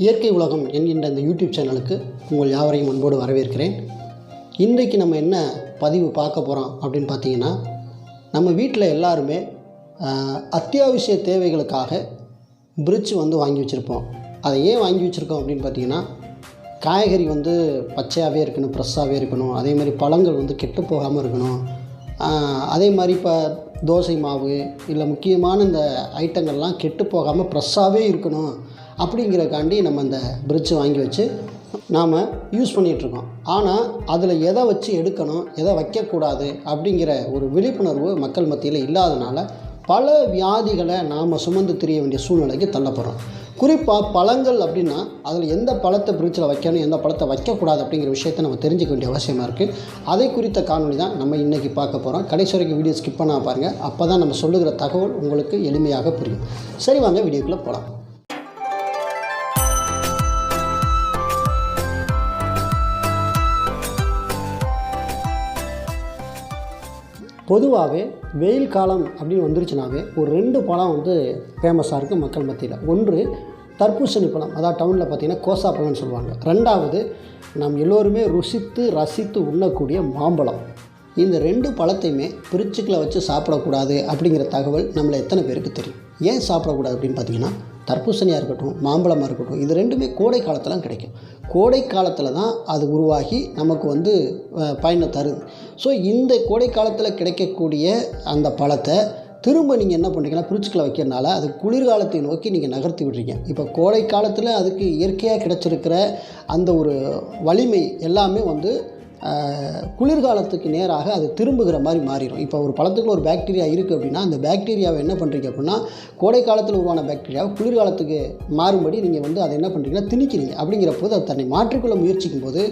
இயற்கை உலகம் என்கின்ற இந்த யூடியூப் சேனலுக்கு உங்கள் யாவரையும் அன்போடு வரவேற்கிறேன். இன்றைக்கு நம்ம என்ன பதிவு பார்க்க போகிறோம் அப்படின்னு பார்த்தீங்கன்னா, நம்ம வீட்டில் எல்லாருமே அத்தியாவசிய தேவைகளுக்காக பிரிட்ஜ் வாங்கி வச்சுருப்போம். அதை ஏன் வாங்கி வச்சுருக்கோம் அப்படின்னு பார்த்தீங்கன்னா, காய்கறி பச்சையாகவே இருக்கணும், ஃப்ரெஷ்ஷாகவே இருக்கணும். அதே மாதிரி பழங்கள் கெட்டு போகாமல் இருக்கணும். அதே மாதிரி இப்போ தோசை மாவு இல்லை முக்கியமான இந்த ஐட்டங்கள்லாம் கெட்டு போகாமல் ஃப்ரெஷ்ஷாகவே இருக்கணும். அப்படிங்கிறக்காண்டி நம்ம இந்த பிரிட்ஜ் வாங்கி வச்சு நாம் யூஸ் பண்ணிகிட்ருக்கோம். ஆனால் அதில் எதை வச்சு எடுக்கணும், எதை வைக்கக்கூடாது அப்படிங்கிற ஒரு விழிப்புணர்வு மக்கள் மத்தியில் இல்லாதனால பல வியாதிகளை நாம் சுமந்து திரிய வேண்டிய சூழ்நிலைக்கு தள்ளப்படுறோம். குறிப்பாக பழங்கள் அப்படின்னா அதில் எந்த பழத்தை பிரிட்ஜில் வைக்கணும், எந்த பழத்தை வைக்கக்கூடாது அப்படிங்கிற விஷயத்தை நம்ம தெரிஞ்சுக்க வேண்டிய அவசியமாக இருக்குது. அதை குறித்த காணொலி தான் நம்ம இன்றைக்கி பார்க்க போகிறோம். கடைசி வரைக்கும் வீடியோ ஸ்கிப் பண்ணால் பாருங்கள். அப்போ தான் நம்ம சொல்லுகிற தகவல் உங்களுக்கு எளிமையாக புரியும். சரி, வாங்க வீடியோக்குள்ளே போகலாம். பொதுவாகவே வெயில் காலம் அப்படின்னு வந்துருச்சுனாவே ஒரு 2 பழம் ஃபேமஸாக இருக்குது மக்கள் மத்தியில். ஒன்று தர்பூசணி பழம், அதாவது டவுனில் பார்த்திங்கன்னா கோசா பழம்னு சொல்லுவாங்க. ரெண்டாவது நாம் எல்லோருமே ருசித்து ரசித்து உண்ணக்கூடிய மாம்பழம். இந்த 2 பழத்தையுமே பிரிட்ஜுக்குள்ளே வச்சு சாப்பிடக்கூடாது அப்படிங்கிற தகவல் நம்மளை எத்தனை பேருக்கு தெரியும்? ஏன் சாப்பிடக்கூடாது அப்படின்னு பார்த்திங்கன்னா, தர்பூசணியாக இருக்கட்டும், மாம்பழமாக இருக்கட்டும், இது 2மே கோடை காலத்தில் கிடைக்கும். கோடை காலத்தில் தான் அது உருவாகி நமக்கு பயனை தருது. ஸோ இந்த கோடை காலத்தில் கிடைக்கக்கூடிய அந்த பழத்தை திரும்ப நீங்கள் என்ன பண்ணுறீங்கன்னா, பிரிட்ஜுக்குள்ளே வைக்கிறனால அது குளிர்காலத்தை நோக்கி நீங்கள் நகர்த்தி விடுறீங்க. இப்போ கோடை காலத்தில் அதுக்கு இயற்கையாக கிடைச்சிருக்கிற அந்த ஒரு வலிமை எல்லாமே குளிர்காலத்துக்கு நேராக அது திரும்புகிற மாதிரி மாறிடும். இப்போ ஒரு பழத்துக்குள்ள ஒரு பாக்டீரியா இருக்குது அப்படின்னா, அந்த பாக்டீரியாவை என்ன பண்ணுறீங்க அப்படின்னா, கோடை காலத்தில் உருவான பாக்டீரியாவை குளிர்காலத்துக்கு மாறும்படி நீங்கள் அதை என்ன பண்ணுறீங்கன்னா திணிக்கிறீங்க. அப்படிங்கிற போது அது தன்னை மாற்றிக்கொள்ள முயற்சிக்கும் போது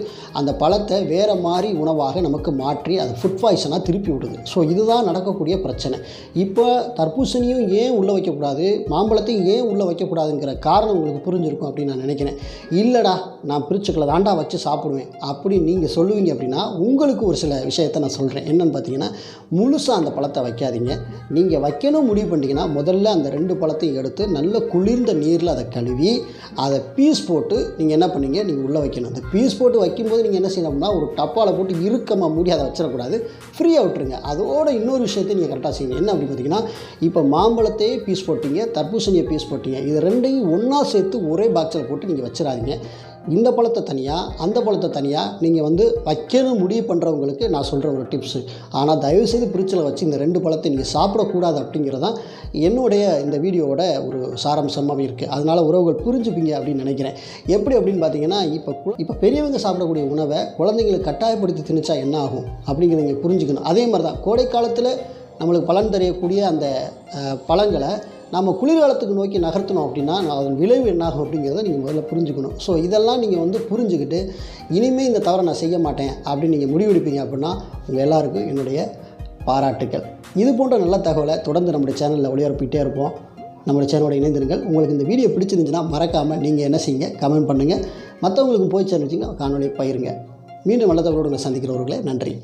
அந்த பழத்தை வேறு மாதிரி உணவாக நமக்கு மாற்றி அது ஃபுட் பாய்சனாக திருப்பி விடுது. ஸோ இதுதான் நடக்கக்கூடிய பிரச்சனை. இப்போ தர்பூசணியும் ஏன் உள்ளே வைக்கக்கூடாது, மாம்பழத்தையும் ஏன் உள்ளே வைக்கக்கூடாதுங்கிற காரணம் உங்களுக்கு புரிஞ்சிருக்கும் அப்படின்னு நான் நினைக்கிறேன். இல்லைடா நான் பிரிட்ஜுக்குள்ளே தாண்டா வச்சு சாப்பிடுவேன் அப்படின்னு நீங்கள் சொல்லுவீங்க அப்படின்னா, உங்களுக்கு ஒரு சில விஷயத்தை நான் சொல்கிறேன். என்னென்னு பார்த்தீங்கன்னா, முழுசாக அந்த பழத்தை வைக்காதீங்க. நீங்கள் வைக்கணும் முடிவு பண்ணிட்டீங்கன்னா, முதல்ல அந்த 2 பழத்தையும் எடுத்து நல்ல குளிர்ந்த நீரில் அதை கழுவி அதை பீஸ் போட்டு நீங்கள் என்ன பண்ணீங்க, நீங்கள் உள்ளே வைக்கணும். அந்த பீஸ் போட்டு வைக்கும்போது நீங்கள் என்ன செய்யணும்னா, ஒரு டப்பாவில் போட்டு இறுக்கமாக மூடி அதை வச்சிடக்கூடாது, ஃப்ரீயாக விட்டுருங்க. அதோட இன்னொரு விஷயத்தை நீங்கள் கரெக்டாக செய்யுங்க. என்ன அப்படின்னு பார்த்தீங்கன்னா, இப்போ மாம்பழத்தையே பீஸ் போட்டீங்க, தர்பூசணியை பீஸ் போட்டீங்க, இது 2ஐயும் ஒன்றா சேர்த்து ஒரே பாக்ஸில் போட்டு நீங்கள் வச்சிடாதீங்க. இந்த பழத்தை தனியாக, அந்த பழத்தை தனியாக நீங்கள் வைக்கணும் முடிவு பண்ணுறவங்களுக்கு நான் சொல்கிற ஒரு டிப்ஸு. ஆனால் தயவுசெய்து பிரிட்ஜில் வச்சு இந்த 2 பழத்தை நீங்கள் சாப்பிடக்கூடாது அப்படிங்கிறதான் என்னுடைய இந்த வீடியோவோட ஒரு சாராம்சமாக இருக்குது. அதனால் உறவுகள் புரிஞ்சுப்பீங்க அப்படின்னு நினைக்கிறேன். எப்படி அப்படின்னு பார்த்தீங்கன்னா, இப்போ பெரியவங்க சாப்பிடக்கூடிய உணவை குழந்தைங்களுக்கு கட்டாயப்படுத்தி திணிச்சா என்ன ஆகும் அப்படிங்கிறத நீங்கள் புரிஞ்சுக்கணும். அதே மாதிரி தான் கோடை காலத்தில் நம்மளுக்கு பலன் தெரியக்கூடிய அந்த பழங்களை நம்ம குளிர்காலத்துக்கு நோக்கி நகர்த்தணும் அப்படின்னா அதன் விளைவு என்னாகும் அப்படிங்கிறத நீங்கள் முதல்ல புரிஞ்சுக்கணும். ஸோ இதெல்லாம் நீங்கள் புரிஞ்சுக்கிட்டு இனிமேல் இந்த தவறை நான் செய்ய மாட்டேன் அப்படின்னு நீங்கள் முடிவெடுப்பீங்க அப்படின்னா உங்கள் எல்லாருக்கும் என்னுடைய பாராட்டுக்கள். இது போன்ற நல்ல தகவலை தொடர்ந்து நம்முடைய சேனலில் ஒளிபரப்பிட்டே இருப்போம். நம்முடைய சேனலோட இணைந்திருங்கள். உங்களுக்கு இந்த வீடியோ பிடிச்சிருந்துச்சுன்னா மறக்காமல் நீங்கள் என்ன செய்யுங்க, கமெண்ட் பண்ணுங்கள். மற்றவங்களுக்கும் போய் சேர்ந்துச்சிங்க, காணொலியை பகிருங்க. மீண்டும் நல்ல தகவலோடு உங்களை சந்திக்கிறவர்களே, நன்றி.